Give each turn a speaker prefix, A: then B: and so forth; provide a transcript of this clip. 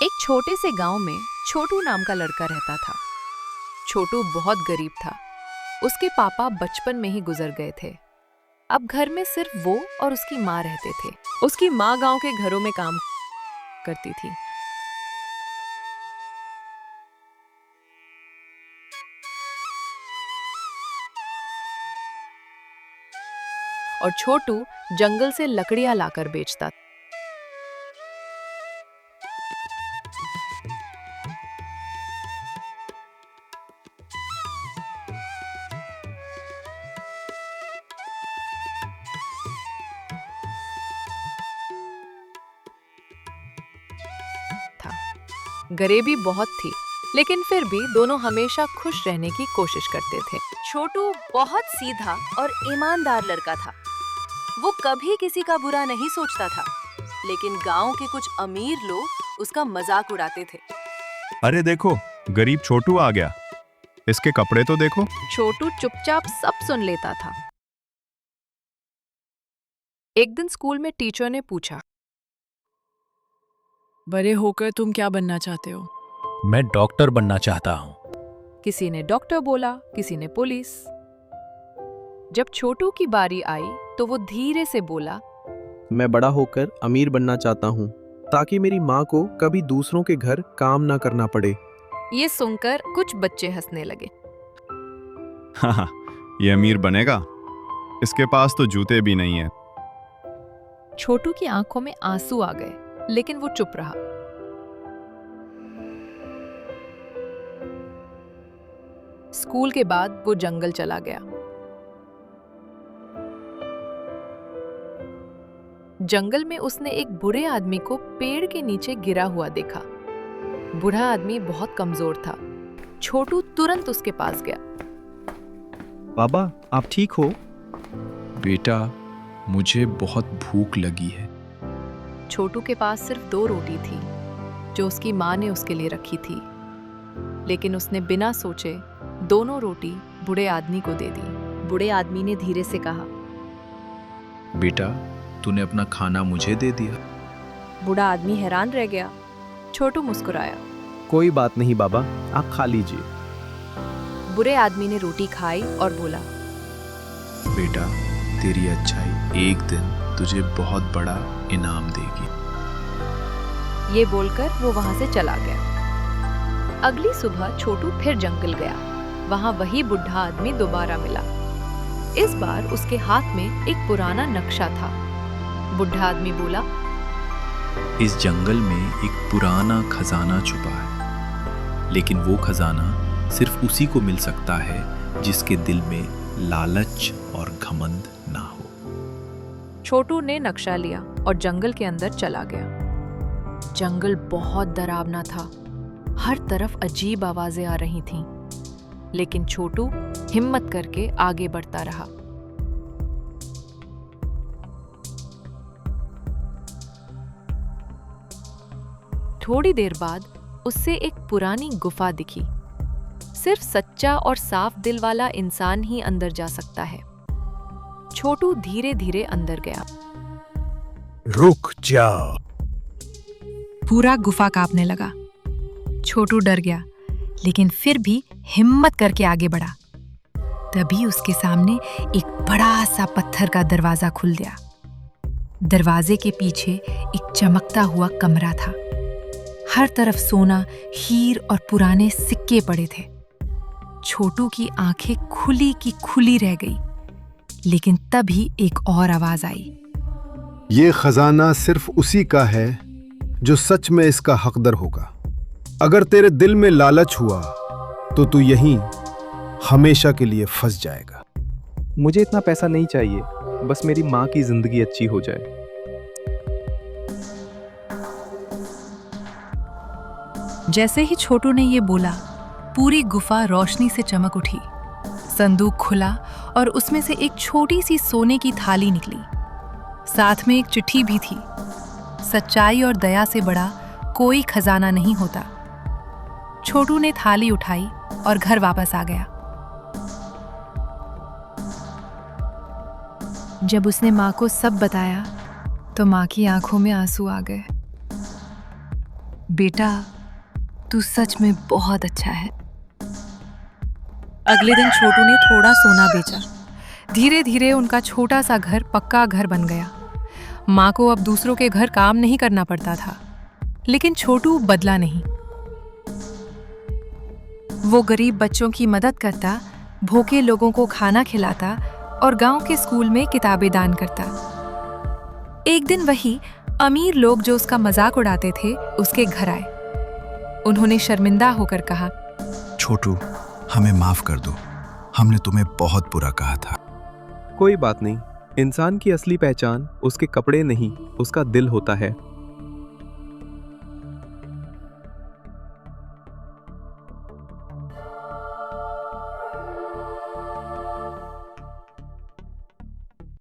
A: एक छोटे से गांव में छोटू नाम का लड़का रहता था। छोटू बहुत गरीब था। उसके पापा बचपन में ही गुजर गए थे। अब घर में सिर्फ वो और उसकी माँ रहते थे। उसकी माँ गांव के घरों में काम करती थी। और छोटू जंगल से लकड़ियां लाकर बेचता था। गरीबी बहुत थी, लेकिन फिर भी दोनों हमेशा खुश रहने की कोशिश करते थे। छोटू बहुत सीधा और ईमानदार लड़का था। वो कभी किसी का बुरा नहीं सोचता था, लेकिन गांव के कुछ अमीर लोग उसका मजाक उड़ाते थे।
B: अरे देखो, गरीब छोटू आ गया। इसके कपड़े तो देखो।
A: छोटू चुपचाप सब सुन लेता था। एक दिन स्कूल में टीचर ने पूछा,
C: बड़े होकर तुम क्या बनना चाहते हो?
D: मैं डॉक्टर बनना चाहता हूँ।
A: किसी ने डॉक्टर बोला, किसी ने पुलिस। जब छोटू की बारी आई तो वो धीरे से बोला,
E: मैं बड़ा होकर अमीर बनना चाहता हूँ, ताकि मेरी माँ को कभी दूसरों के घर काम ना करना पड़े।
A: ये सुनकर कुछ बच्चे हंसने लगे।
B: हाँ, ये अमीर बनेगा। इसके पास तो जूते भी नहीं है।
A: छोटू की आंखों में आंसू आ गए, लेकिन वो चुप रहा। स्कूल के बाद वो जंगल चला गया। जंगल में उसने एक बूढ़े आदमी को पेड़ के नीचे गिरा हुआ देखा। बूढ़ा आदमी बहुत कमजोर था। छोटू तुरंत उसके पास गया।
E: बाबा, आप ठीक हो?
F: बेटा, मुझे बहुत भूख लगी है।
A: छोटू के पास सिर्फ 2 रोटी थी, जो उसकी माँ ने उसके लिए रखी थी। लेकिन उसने बिना सोचे दोनों रोटी बूढ़े आदमी को दे दी। बूढ़े आदमी ने धीरे से कहा,
F: बेटा, तूने अपना खाना मुझे दे दिया।
A: बूढ़ा आदमी हैरान रह गया। छोटू मुस्कुराया।
E: कोई बात नहीं बाबा, आप खा लीजिए।
A: बूढ़े आदमी ने रोटी खाई और बोला,
F: बेटा, तेरी अच्छाई एक दिन तुझे बहुत बड़ा इनाम देगी।
A: ये बोलकर वो वहां से चला गया। अगली सुबह छोटू फिर जंगल गया। वहां वही बुढ़ा आदमी दोबारा मिला। इस बार उसके हाथ में एक पुराना नक्शा था। बुढ़ा आदमी बोला,
F: इस जंगल में एक पुराना खजाना छुपा है, लेकिन वो खजाना सिर्फ उसी को मिल सकता है जिसके दिल में लालच और घमंड ना हो।
A: छोटू ने नक्शा लिया और जंगल के अंदर चला गया। जंगल बहुत डरावना था। हर तरफ अजीब आवाजें आ रही थीं, लेकिन छोटू हिम्मत करके आगे बढ़ता रहा। थोड़ी देर बाद उससे एक पुरानी गुफा दिखी। सिर्फ सच्चा और साफ दिल वाला इंसान ही अंदर जा सकता है। छोटू धीरे धीरे अंदर गया।
D: रुक जाओ।
G: पूरा गुफा कांपने लगा। छोटू डर गया, लेकिन फिर भी हिम्मत करके आगे बढ़ा। तभी उसके सामने एक बड़ा सा पत्थर का दरवाजा खुल गया। दरवाजे के पीछे एक चमकता हुआ कमरा था। हर तरफ सोना, हीर और पुराने सिक्के पड़े थे। छोटू की आंखें खुली की खुली रह गई। लेकिन तभी एक और आवाज आई,
H: ये खजाना सिर्फ उसी का है जो सच में इसका हकदर होगा। अगर तेरे दिल में लालच हुआ तो तू यहीं हमेशा के लिए फंस जाएगा।
E: मुझे इतना पैसा नहीं चाहिए, बस मेरी माँ की जिंदगी अच्छी हो जाए।
G: जैसे ही छोटू ने ये बोला, पूरी गुफा रोशनी से चमक उठी। संदूक खुला और उसमें से एक छोटी सी सोने की थाली निकली। साथ में एक चिट्ठी भी थी। सच्चाई और दया से बड़ा कोई खजाना नहीं होता। छोटू ने थाली उठाई और घर वापस आ गया। जब उसने माँ को सब बताया तो माँ की आंखों में आंसू आ गए। बेटा, तू सच में बहुत अच्छा है।
A: अगले दिन छोटू ने थोड़ा सोना बेचा। धीरे धीरे उनका छोटा सा घर पक्का घर बन गया। माँ को अब दूसरों के घर काम नहीं करना पड़ता था, लेकिन छोटू बदला नहीं। वो गरीब बच्चों की मदद करता, भूखे लोगों को खाना खिलाता और गांव के स्कूल में किताबें दान करता। एक दिन वही अमीर लोग जो उसका मजाक उड़ाते थे उसके घर आए। उन्होंने शर्मिंदा होकर कहा,
I: छोटू, हमें माफ कर दो, हमने तुम्हें बहुत बुरा कहा था।
E: कोई बात नहीं, इंसान की असली पहचान उसके कपड़े नहीं, उसका दिल होता है।